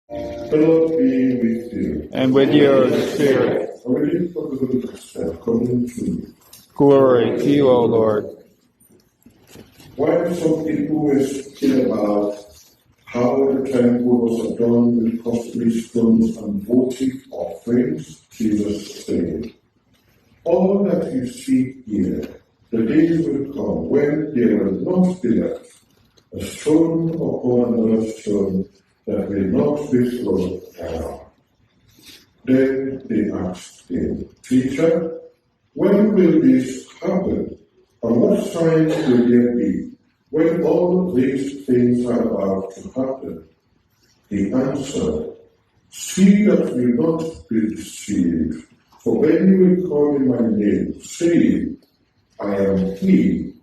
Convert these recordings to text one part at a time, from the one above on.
The Lord be with you. And with your spirit. A reading from the book of Psalm, according to Glory to you, O Lord. While some people were speaking about how the temple was adorned with costly stones and votive offerings, Jesus said, all that you see here, the days will come when there will not be left a stone upon another stone that will not be thrown down. Then they asked him, Teacher, when will this happen? And what signs will there be when all these things are about to happen? He answered, see that you not be deceived, for when you will call in my name, saying, I am he,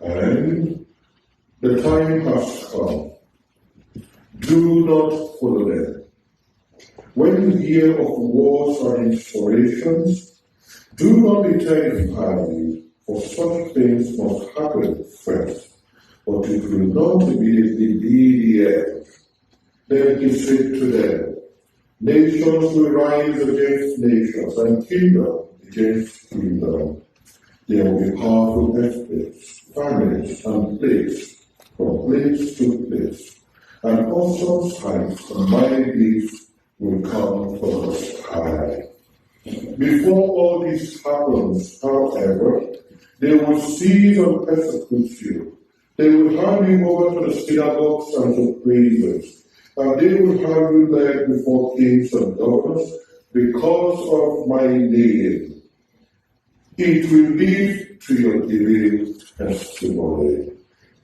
and the time has come. Do not follow them. When you hear of wars and insurrections, do not be terrified, for such things must happen first, but it will not immediately be the end. Then he said to them, nations will rise against nations, and kingdom against kingdom. There will be powerful earthquakes, famines, and plagues, from place to place. And awesome signs and mighty deeds will come from the sky. Before all this happens, however, they will seize and persecute you. They will hand you over to the synagogues and to prisons, and they will have you led before kings and governors because of my name. It will lead to your giving testimony.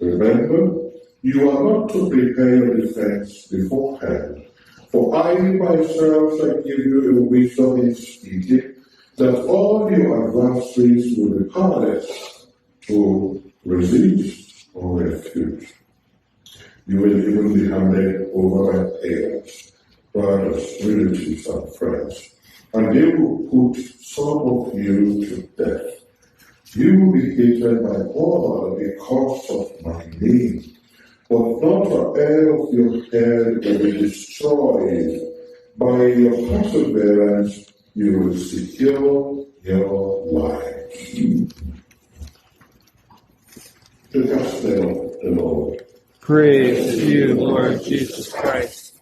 Remember, you are not to prepare your defense beforehand, for I myself shall give you a wisdom in speaking, that all your adversaries will be powerless to resist or refute. You will even be handed over by parents, brothers, relatives, and friends, and they will put some of you to death. You will be hated by all because of my name. But not a hair of your head will be destroyed. By your perseverance, you will secure your life. The Gospel of the Lord. Praise to you, Lord Jesus Christ.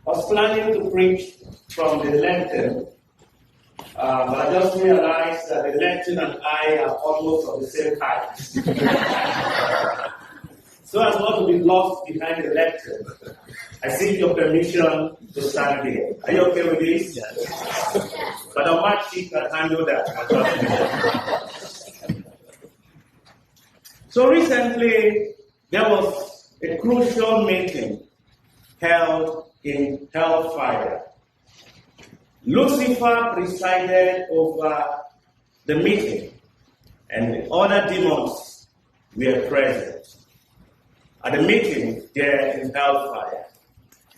I was planning to preach from the Lenten, but I just realized that the Lenten and I are almost of the same height. So as not to be lost behind the Lenten, I seek your permission to stand here. Are you okay with this? Yes. But Omachi can handle that. So recently, there was a crucial meeting held in hellfire. Lucifer presided over the meeting, and the other demons were present at the meeting there in hellfire.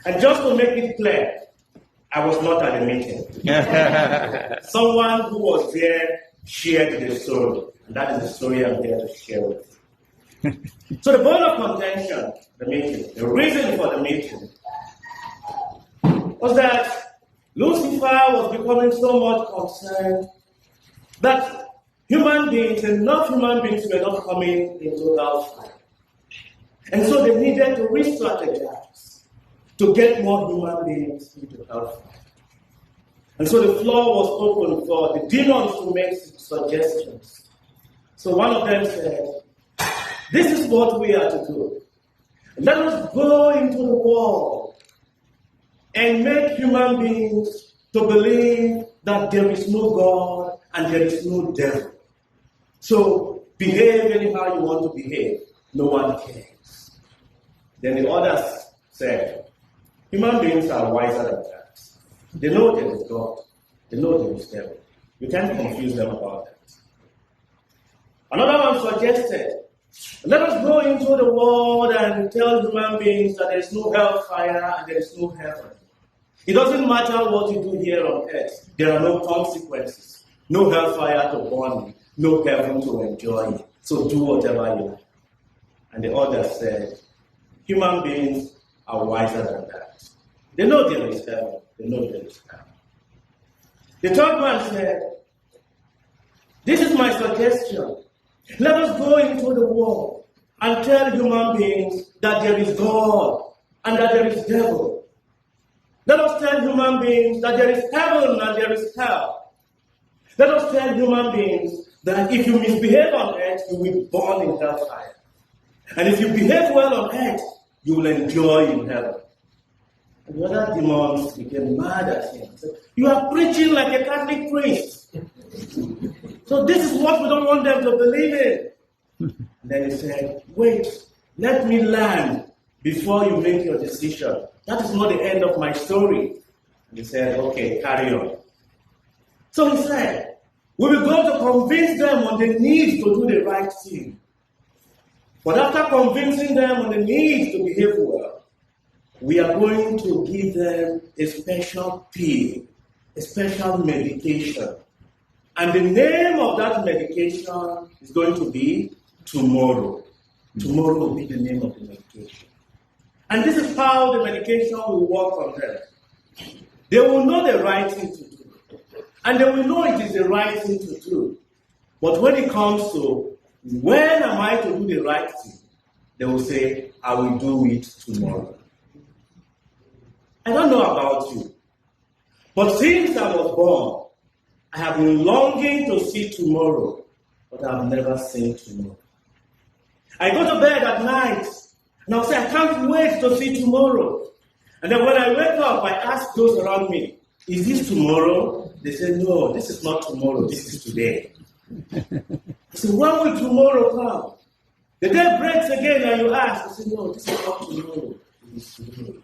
And just to make it clear, I was not at the meeting. Someone who was there shared the story, and that is the story I'm here to share with you. So the bone of contention, the meeting, the reason for the meeting, was that Lucifer was becoming so much concerned that enough human beings were not coming into hellfire. And so they needed to re-strategize to get more human beings into hellfire. And so the floor was open for the demons to make suggestions. So one of them said, this is what we are to do. Let us go into the world and make human beings to believe that there is no God and there is no devil. So behave anyhow you want to behave. No one cares. Then the others said, human beings are wiser than that. They know there is God. They know there is devil. You can't confuse them about that. Another one suggested Let us go into the world and tell human beings that there is no hellfire and there is no heaven. It doesn't matter what you do here on earth. There are no consequences. No hellfire to burn you. No heaven to enjoy you. So do whatever you like. And the other said, human beings are wiser than that. They know there is heaven. They know there is hell. The third man said, this is my suggestion. Let us go into the world and tell human beings that there is God and that there is devil. Let us tell human beings that there is heaven and there is hell. Let us tell human beings that if you misbehave on earth, you will burn in hellfire. And if you behave well on earth, you will enjoy in heaven. And the other demons became mad at him. Said, you are preaching like a Catholic priest. So this is what we don't want them to believe in. And then he said, wait, let me learn before you make your decision. That is not the end of my story. And he said, okay, carry on. So he said, we will go to convince them on the need to do the right thing. But after convincing them on the need to behave well, we are going to give them a special pill, a special medication. And the name of that medication is going to be tomorrow. Tomorrow will be the name of the medication. And this is how the medication will work on them. They will know the right thing to do. And they will know it is the right thing to do. But when it comes to when am I to do the right thing, they will say, I will do it tomorrow. I don't know about you. But since I was born, I have been longing to see tomorrow, but I have never seen tomorrow. I go to bed at night, and I'll say, I can't wait to see tomorrow. And then when I wake up, I ask those around me, is this tomorrow? They say, no, this is not tomorrow, this is today. I say, when will tomorrow come? The day breaks again, and you ask, I say, no, this is not tomorrow, it is today.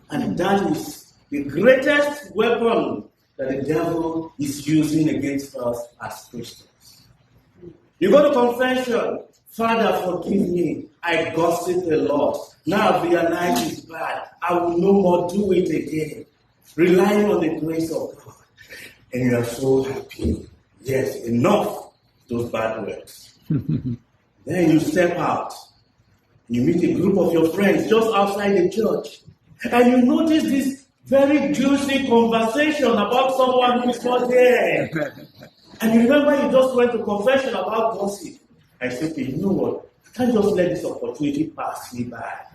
And that is the greatest weapon that the devil is using against us as Christians. You go to confession, Father, forgive me. I gossip a lot. Now I realize it's bad. I will no more do it again. Relying on the grace of God. And you are so happy. Yes, enough those bad words. Then you step out. You meet a group of your friends just outside the church. And you notice this very juicy conversation about someone who is not there. And you remember you just went to confession about gossip. I said, okay, you know what? I can't just let this opportunity pass me by.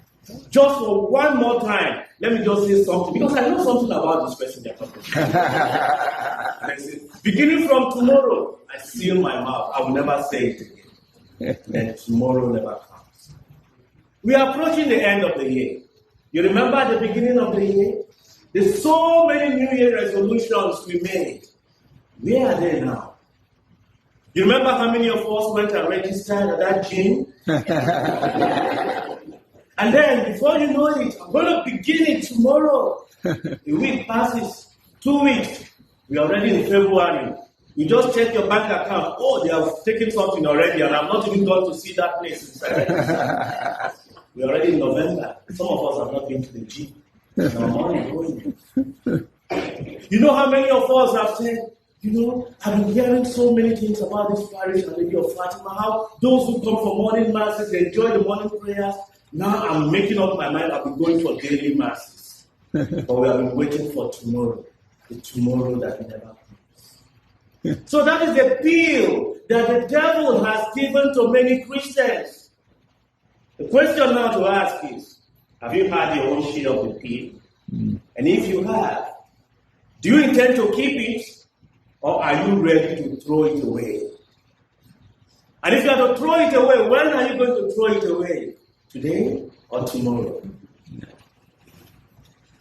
Just for one more time, let me just say something. Because I know something about this person they're talking about. And I said, beginning from tomorrow, I seal my mouth. I will never say it again. And tomorrow never comes. We are approaching the end of the year. You remember at the beginning of the year? There's so many New Year resolutions we made. Where are they now? You remember how many of us went and registered at that gym? And then, before you know it, I'm going to begin it tomorrow. A week passes, 2 weeks. We're already in February. You just check your bank account. Oh, they have taken something already, and I'm not even going to see that place inside. We're already in November. Some of us have not been to the gym. You know how many of us have said, I've been hearing so many things about this parish and Lady of Fatima, how those who come for morning masses, they enjoy the morning prayers. Now I'm making up my mind, I'll be going for daily masses. But we have been waiting for tomorrow, the tomorrow that never comes. So that is the appeal that the devil has given to many Christians. The question now to ask is, have you had your own share of the pill? And if you have, do you intend to keep it, or are you ready to throw it away? And if you are to throw it away, when are you going to throw it away? Today or tomorrow?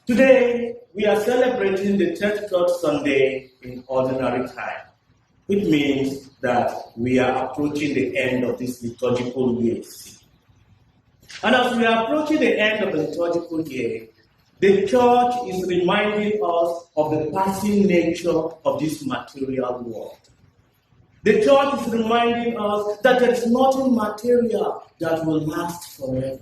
Today, we are celebrating the 33rd Sunday in ordinary time, which means that we are approaching the end of this liturgical year. And as we are approaching the end of the liturgical year, the church is reminding us of the passing nature of this material world. The church is reminding us that there is nothing material that will last forever.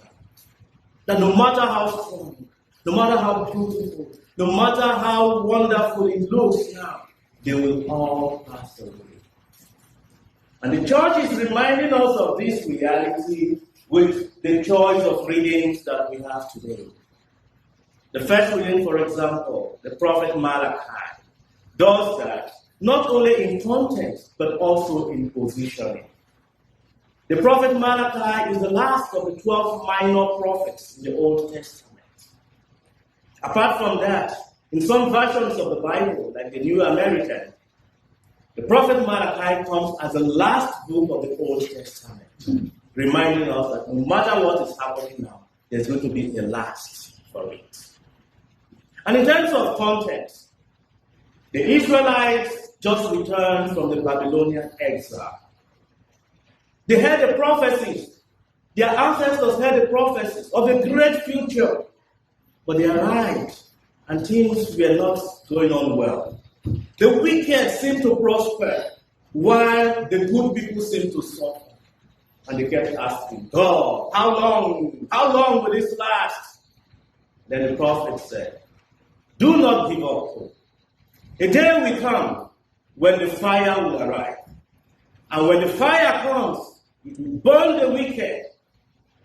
That no matter how strong, no matter how beautiful, no matter how wonderful it looks now, they will all pass away. And the church is reminding us of this reality with the choice of readings that we have today. The first reading, for example, the prophet Malachi, does that not only in content, but also in positioning. The prophet Malachi is the last of the 12 minor prophets in the Old Testament. Apart from that, in some versions of the Bible, like the New American, the prophet Malachi comes as the last book of the Old Testament, reminding us that no matter what is happening now, there's going to be a last for it. And in terms of context, the Israelites just returned from the Babylonian exile. They heard the prophecies. Their ancestors heard the prophecies of a great future. But they arrived, and things were not going on well. The wicked seemed to prosper, while the good people seemed to suffer. And they kept asking, God, how long? How long will this last? Then the prophet said, do not give up hope. A day will come when the fire will arrive. And when the fire comes, it will burn the wicked.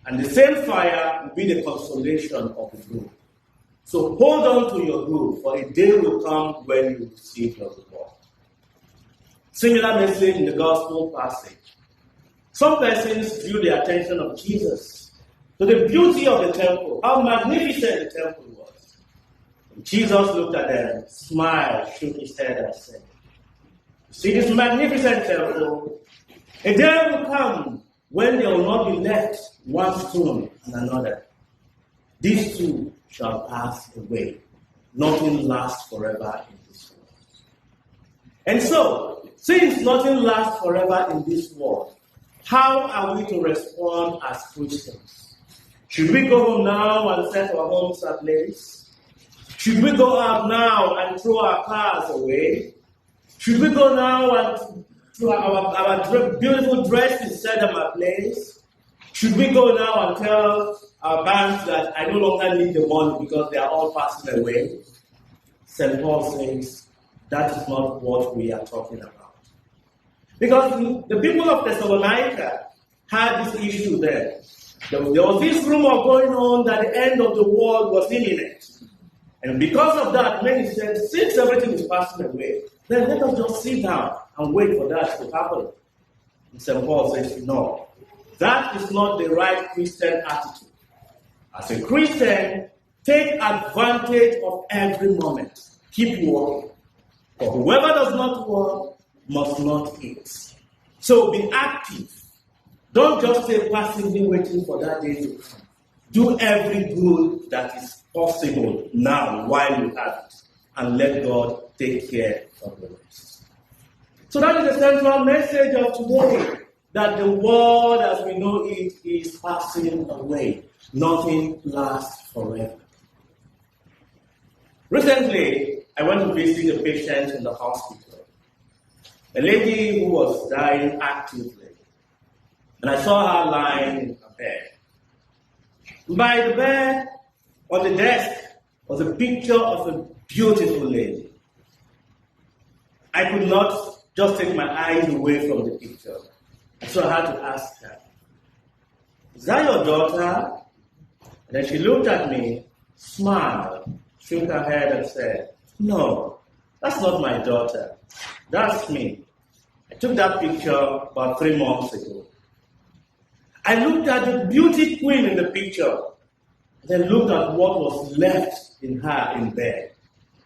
And the same fire will be the consolation of the good. So hold on to your good, for a day will come when you receive your reward. Similar message in the gospel passage. Some persons drew the attention of Jesus to the beauty of the temple, how magnificent the temple was. And Jesus looked at them, smiled, shook his head, and said, you see this magnificent temple? A day will come when there will not be left one stone and another. These two shall pass away. Nothing lasts forever in this world. And so, since nothing lasts forever in this world, how are we to respond as Christians? Should we go home now and set our homes ablaze? Should we go out now and throw our cars away? Should we go now and throw our beautiful dresses, set them ablaze? Should we go now and tell our banks that I no longer need the money because they are all passing away? St. Paul says that is not what we are talking about. Because the people of Thessalonica had this issue there. There was this rumor going on that the end of the world was imminent. And because of that, many said, since everything is passing away, then let us just sit down and wait for that to happen. And St. Paul says, no, that is not the right Christian attitude. As a Christian, take advantage of every moment. Keep working. For whoever does not work must not eat. So be active. Don't just stay passively waiting for that day to come. Do every good that is possible now while you have it. And let God take care of the rest. So that is the central message of today. That the world as we know it is passing away. Nothing lasts forever. Recently, I went to visit a patient in the hospital. A lady who was dying actively. And I saw her lying in her bed. By the bed, on the desk, was a picture of a beautiful lady. I could not just take my eyes away from the picture. So I had to ask her, is that your daughter? And then she looked at me, smiled, shook her head and said, no, that's not my daughter. That's me. I took that picture about 3 months ago. I looked at the beauty queen in the picture, then looked at what was left in her in bed.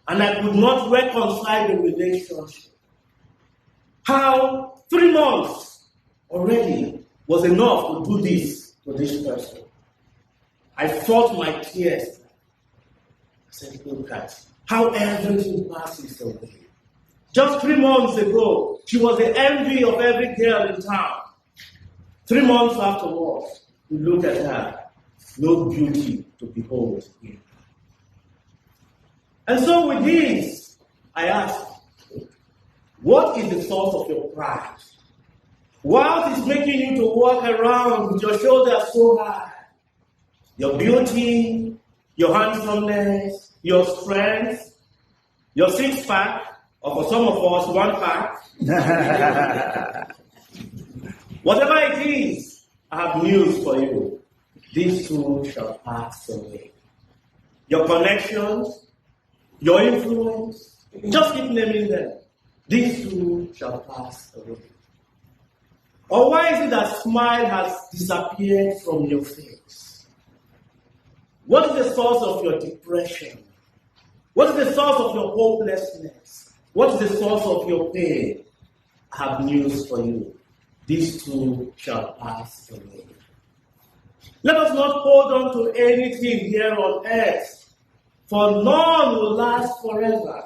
And I could not reconcile the relationship. How 3 months already was enough to do this to this person. I fought my tears. I said, look at how everything passes away. Just 3 months ago, she was the envy of every girl in town. 3 months afterwards, we look at her, no beauty to behold in her. And so with this, I ask, what is the source of your pride? What is making you to walk around with your shoulders so high? Your beauty, your handsomeness, your strength, your six-pack, or for some of us, one pack. Whatever it is, I have news for you. These too shall pass away. Your connections, your influence, just keep naming them. These too shall pass away. Or why is it that smile has disappeared from your face? What is the source of your depression? What is the source of your hopelessness? What is the source of your pain? I have news for you. These too shall pass away. Let us not hold on to anything here on earth, for none will last forever.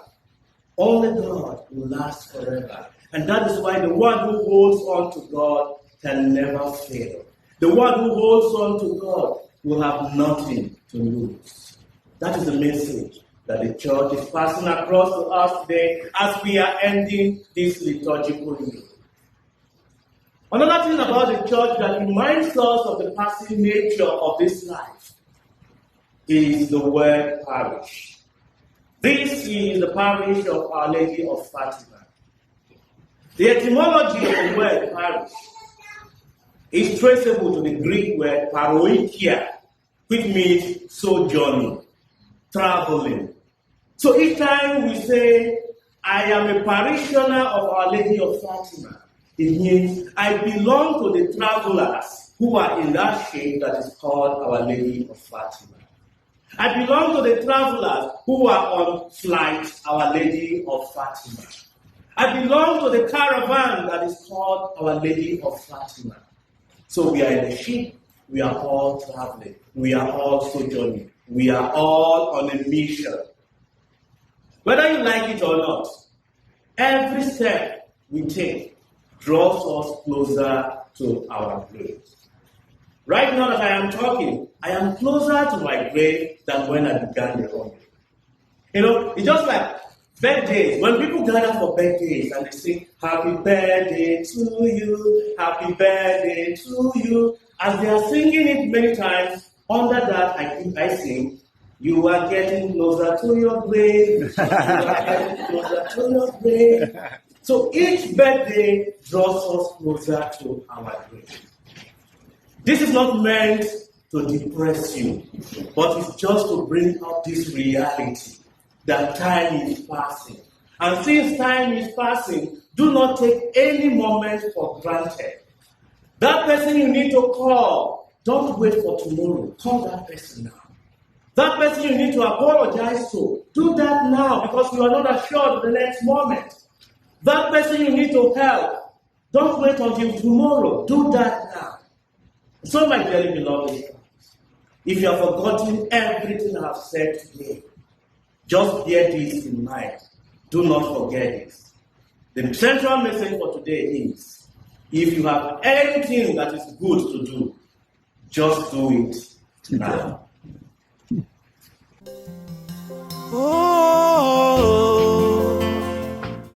Only God will last forever. And that is why the one who holds on to God can never fail. The one who holds on to God will have nothing to lose. That is the message that the church is passing across to us today as we are ending this liturgical year. Another thing about the church that reminds us of the passing nature of this life is the word parish. This is the parish of Our Lady of Fatima. The etymology of the word parish is traceable to the Greek word paroikia, which means sojourning, traveling. So each time we say, I am a parishioner of Our Lady of Fatima, it means I belong to the travelers who are in that shape that is called Our Lady of Fatima. I belong to the travelers who are on flight Our Lady of Fatima. I belong to the caravan that is called Our Lady of Fatima. So we are in a ship. We are all traveling. We are all sojourning. We are all on a mission. Whether you like it or not, every step we take draws us closer to our grave. Right now that I am talking, I am closer to my grave than when I began the journey. It's just like birthdays. When people gather for birthdays and they sing, happy birthday to you, happy birthday to you. As they are singing it many times, under that I sing, you are getting closer to your grave, you are getting closer to your grave. So each birthday draws us closer to our grave. This is not meant to depress you, but it's just to bring up this reality that time is passing. And since time is passing, do not take any moment for granted. That person you need to call, don't wait for tomorrow. Call that person now. That person you need to apologize to, do that now because you are not assured of the next moment. That person you need to help, don't wait until tomorrow. Do that now. So, my dearly beloved, if you have forgotten everything I have said today, just bear this in mind. Do not forget it. The central message for today is, if you have anything that is good to do, just do it now. Oh.